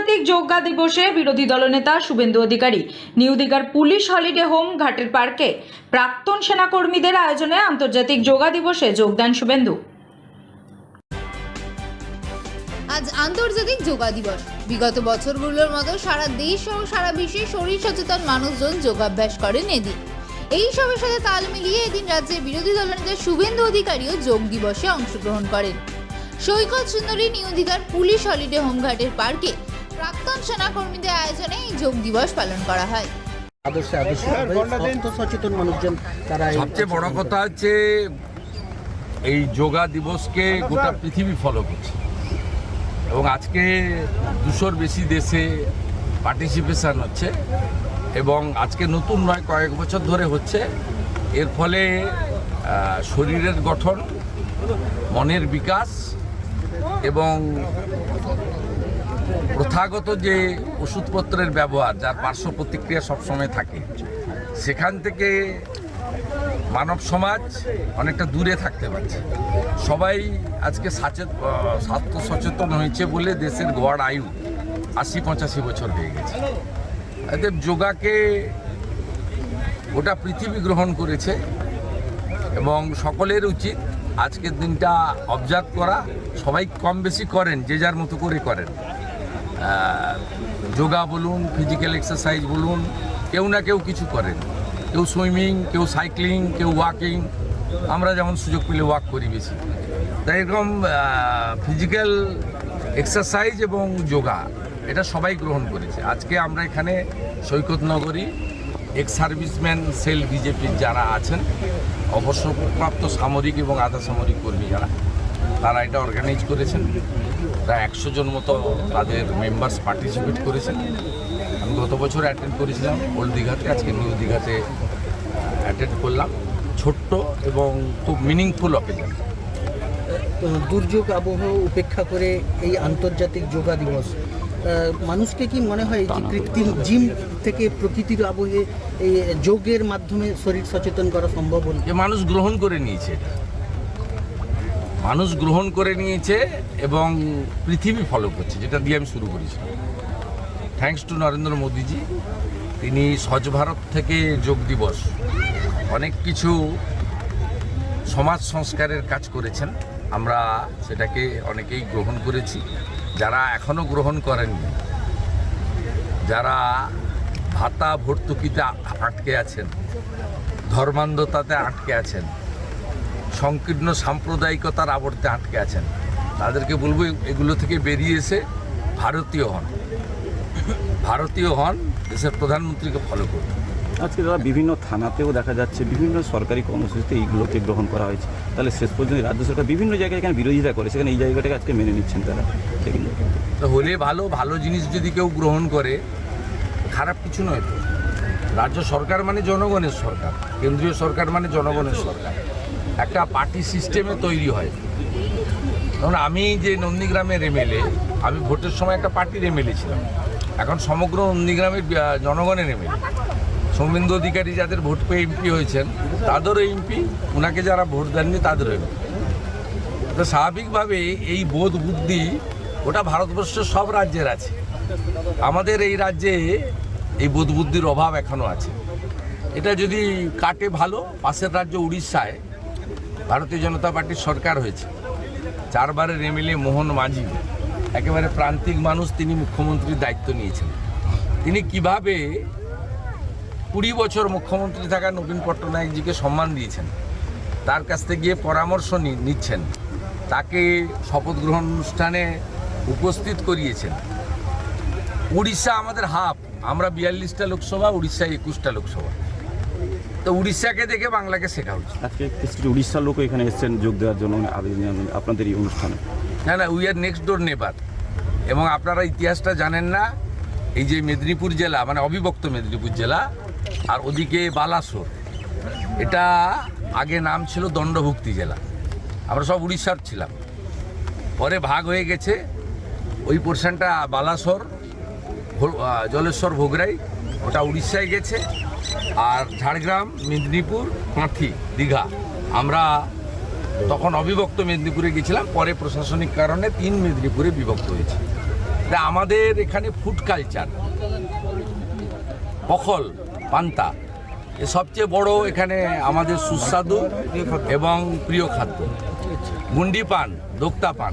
আন্তর্জাতিক যোগা দিবসে বিরোধী দলনেতা শুভেন্দু অধিকারী নিউ দীঘার পুলিশ হলিডে হোম ঘাটের পার্কে প্রাক্তন সেনাকর্মীদের আয়োজনে আন্তর্জাতিক যোগা দিবসে যোগ দেন শুভেন্দু। আজ আন্তর্জাতিক যোগা দিবস। বিগত বছরগুলোর মতো সারা দেশ সহ সারা বিশ্বে শরীর সচেতন মানুষজন যোগাভ্যাস করেন এদিন। এই সবের সাথে তাল মিলিয়ে এদিন রাজ্যের বিরোধী দলনেতা শুভেন্দু অধিকারীও যোগ দিবসে অংশগ্রহণ করেন। সৈকত সুন্দরী নিউ দীঘার পুলিশ হলিডে হোম ঘাটের পার্কে প্রাক্তন সেনাকর্মীদের আয়োজনে এই যোগ দিবস পালন করা হয়। সচেতন মানুষজন তারা সবচেয়ে বড় কথা হচ্ছে এই যোগা দিবসকে গোটা পৃথিবী ফলো করছে এবং আজকে 200-র বেশি দেশে পার্টিসিপেশন হচ্ছে এবং আজকে নতুন নয়, কয়েক বছর ধরে হচ্ছে। এর ফলে শরীরের গঠন, মনের বিকাশ এবং প্রথাগত যে ওষুধপত্রের ব্যবহার, যার পার্শ্ব প্রতিক্রিয়া সবসময় থাকে, সেখান থেকে মানব সমাজ অনেকটা দূরে থাকতে পারছে। সবাই আজকে স্বাস্থ্য সচেতন হয়েছে বলে দেশের গড় আয়ু 80-85 বছর হয়ে গেছে। এতে যোগাকে গোটা পৃথিবী গ্রহণ করেছে এবং সকলের উচিত আজকের দিনটা অবজার্ভ করা। সবাই কম বেশি করেন, যে যার মতো করে করেন। যোগা বলুন, ফিজিক্যাল এক্সারসাইজ বলুন, কেউ না কেউ কিছু করেন। কেউ সুইমিং, কেউ সাইক্লিং, কেউ ওয়াকিং। আমরা যেমন সুযোগ পেলে ওয়াক করি বেশি। তাই এরকম ফিজিক্যাল এক্সারসাইজ এবং যোগা এটা সবাই গ্রহণ করেছে। আজকে আমরা এখানে সৈকত নগরী এক্স সার্ভিসম্যান সেল বিজেপির যারা আছেন, অবসরপ্রাপ্ত সামরিক এবং আধা সামরিক কর্মী যারা, তারা এটা অর্গানাইজ করেছেন। প্রায় 100 জন মতো তাদের মেম্বার্স পার্টিসিপেট করেছেন। আমি গত বছর অ্যাটেন্ড করেছিলাম ওল্ড দীঘাতে, আজকে নিউ দীঘাতে অ্যাটেন্ড করলাম। ছোট্ট এবং খুব মিনিংফুল অকেশন। দুর্যোগ আবহাওয়া উপেক্ষা করে এই আন্তর্জাতিক যোগা দিবস, মানুষকে কি মনে হয় যে কৃত্রিম জিম থেকে প্রকৃতির আবহে এই যোগের মাধ্যমে শরীর সচেতন করা সম্ভব হল? মানুষ গ্রহণ করে নিয়েছে, মানুষ গ্রহণ করে নিয়েছে এবং পৃথিবী ফলো করছে, যেটা দিয়ে আমি শুরু করেছিলাম। থ্যাঙ্কস টু নরেন্দ্র মোদীজি। তিনি স্বচ্ছ ভারত থেকে যোগ দিবস অনেক কিছু সমাজ সংস্কারের কাজ করেছেন। আমরা সেটাকে অনেকেই গ্রহণ করেছি। যারা এখনও গ্রহণ করেননি, যারা ভাতা ভর্তুকিতে আটকে আছেন, ধর্মান্ধতাতে আটকে আছেন, সংকীর্ণ সাম্প্রদায়িকতার আবর্তে আটকে আছেন, তাদেরকে বলবো এগুলো থেকে বেরিয়ে এসে ভারতীয় হন, ভারতীয় হন, দেশের প্রধানমন্ত্রীকে ফলো করুন। আজকে দাদা বিভিন্ন থানাতেও দেখা যাচ্ছে বিভিন্ন সরকারি কর্মসূচিতে এইগুলোকে গ্রহণ করা হয়েছে। তাহলে শেষ পর্যন্ত রাজ্য সরকার বিভিন্ন জায়গায় এখানে বিরোধিতা করে, সেখানে এই জায়গাটাকে আজকে মেনে নিচ্ছেন তারা। তো হলে ভালো, ভালো জিনিস যদি কেউ গ্রহণ করে খারাপ কিছু নয় তো। রাজ্য সরকার মানে জনগণের সরকার, কেন্দ্রীয় সরকার মানে জনগণের সরকার। একটা পার্টি সিস্টেমে তৈরি হয়। কারণ আমি যে নন্দীগ্রামের এমএলএ, আমি ভোটের সময় একটা পার্টির এমএলএ ছিলাম, এখন সমগ্র নন্দীগ্রামের জনগণের এমএলএ। শুভেন্দু অধিকারী যাদের ভোট পেয়ে এমপি হয়েছেন তাদেরও এমপি, ওনাকে যারা ভোট দেননি তাদেরও এমপি। তো স্বাভাবিকভাবে এই বোধ বুদ্ধি ওটা ভারতবর্ষের সব রাজ্যের আছে। আমাদের এই রাজ্যে এই বোধ বুদ্ধির অভাব এখনও আছে। এটা যদি কাটে ভালো। পাশের রাজ্য উড়িষ্যায় ভারতীয় জনতা পার্টির সরকার হয়েছে, 4 বারের এমএলএ মোহন মাঝি, একেবারে প্রান্তিক মানুষ, তিনি মুখ্যমন্ত্রীর দায়িত্ব নিয়েছেন। তিনি কিভাবে 20 বছর মুখ্যমন্ত্রী থাকা নবীন পট্টনায়কজিকে সম্মান দিয়েছেন, তার কাছ থেকে গিয়ে পরামর্শ নিচ্ছেন, তাকে শপথ গ্রহণ অনুষ্ঠানে উপস্থিত করিয়েছেন। উড়িষ্যা আমাদের হাফ, আমরা 42টা লোকসভা, উড়িষ্যা 21টা লোকসভা। তো উড়িষ্যাকে দেখে বাংলাকে শেখা উচিত। আজকে কিছু উড়িষ্যার লোক এখানে এসেছেন যোগ দেওয়ার জন্য আপনাদের এই অনুষ্ঠানে। না, উই আর নেক্সট ডোর নেবার। এবং আপনারা ইতিহাসটা জানেন না, এই যে মেদিনীপুর জেলা, মানে অবিভক্ত মেদিনীপুর জেলা, আর ওদিকে বালাসোর, এটা আগে নাম ছিল দণ্ডভুক্তি জেলা। আমরা সব উড়িষ্যার ছিলাম, পরে ভাগ হয়ে গেছে। ওই পোর্শনটা বালাসোর, জলেশ্বর, ভোগরাই, ওটা উড়িষ্যায় গেছে। আর ঝাড়গ্রাম, মেদিনীপুর, কাঁথি, দীঘা, আমরা তখন অবিভক্ত মেদিনীপুরে গেছিলাম। পরে প্রশাসনিক কারণে 3 মেদিনীপুরে বিভক্ত হয়েছে। তা আমাদের এখানে ফুড কালচার, পখল, পান্তা এ সবচেয়ে বড় এখানে আমাদের সুস্বাদু এবং প্রিয় খাদ্য। গুন্ডি পান, দোক্তা পান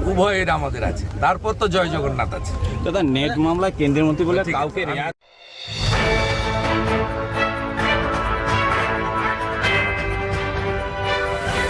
উভয়ের আমাদের আছে, তারপর তো জয় জগন্নাথ আছে। দাদা নেট মামলায় কেন্দ্রের মন্ত্রী বলে ঠিক আছে। কাউকে রেয়াত